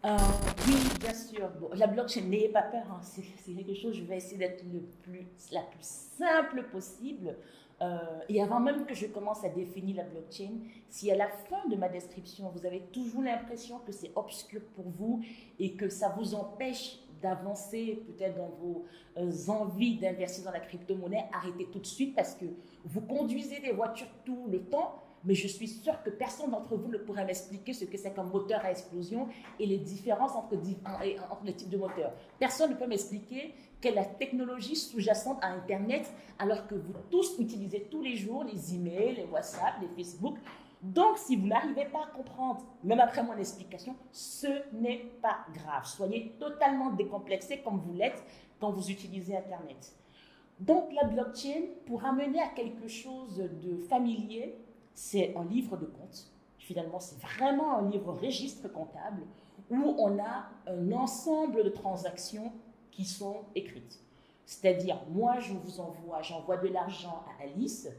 Euh, oui, bien sûr. Bon, la blockchain, n'ayez pas peur, hein. C'est quelque chose, je vais essayer d'être la plus simple possible. Et avant même que je commence à définir la blockchain, si à la fin de ma description, vous avez toujours l'impression que c'est obscur pour vous et que ça vous empêche d'avancer peut-être dans vos envies d'investir dans la crypto-monnaie, arrêtez tout de suite parce que vous conduisez des voitures tout le temps, mais je suis sûre que personne d'entre vous ne pourrait m'expliquer ce que c'est qu'un moteur à explosion et les différences entre les types de moteurs. Personne ne peut m'expliquer quelle est la technologie sous-jacente à Internet alors que vous tous utilisez tous les jours les emails, les WhatsApp, les Facebook. Donc, si vous n'arrivez pas à comprendre, même après mon explication, ce n'est pas grave. Soyez totalement décomplexé comme vous l'êtes quand vous utilisez Internet. Donc, la blockchain, pour amener à quelque chose de familier, c'est un livre de compte. Finalement, c'est vraiment un livre registre comptable où on a un ensemble de transactions qui sont écrites. C'est-à-dire, moi, j'envoie de l'argent à Alice,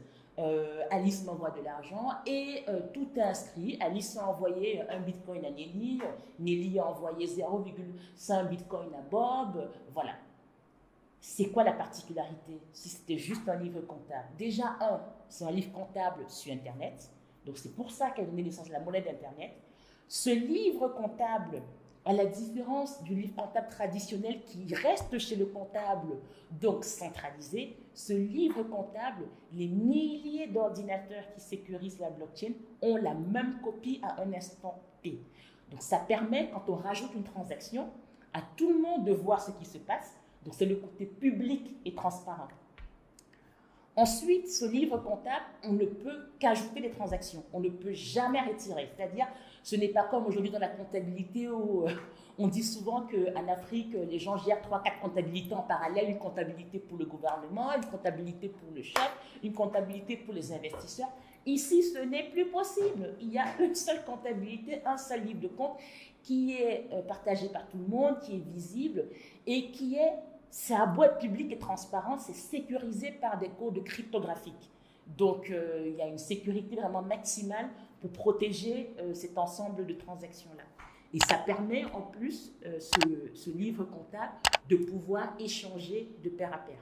Alice m'envoie de l'argent et tout est inscrit. Alice a envoyé un bitcoin à Nelly, Nelly a envoyé 0,5 bitcoin à Bob, voilà. C'est quoi la particularité si c'était juste un livre comptable? Déjà, c'est un livre comptable sur Internet. Donc, c'est pour ça qu'elle a donné naissance à la monnaie d'Internet. Ce livre comptable, à la différence du livre comptable traditionnel qui reste chez le comptable, donc centralisé, ce livre comptable, les milliers d'ordinateurs qui sécurisent la blockchain ont la même copie à un instant T. Donc, ça permet, quand on rajoute une transaction, à tout le monde de voir ce qui se passe. Donc, c'est le côté public et transparent. Ensuite, ce livre comptable, on ne peut qu'ajouter des transactions. On ne peut jamais retirer. C'est-à-dire, ce n'est pas comme aujourd'hui dans la comptabilité où on dit souvent qu'en Afrique, les gens gèrent 3-4 comptabilités en parallèle. Une comptabilité pour le gouvernement, une comptabilité pour le chef, une comptabilité pour les investisseurs. Ici, ce n'est plus possible. Il y a une seule comptabilité, un seul livre de compte qui est partagé par tout le monde, qui est visible et qui est... C'est à beau être public et transparent, c'est sécurisé par des codes cryptographiques. Donc, il y a une sécurité vraiment maximale pour protéger cet ensemble de transactions-là. Et ça permet en plus, ce livre comptable, de pouvoir échanger de pair à pair.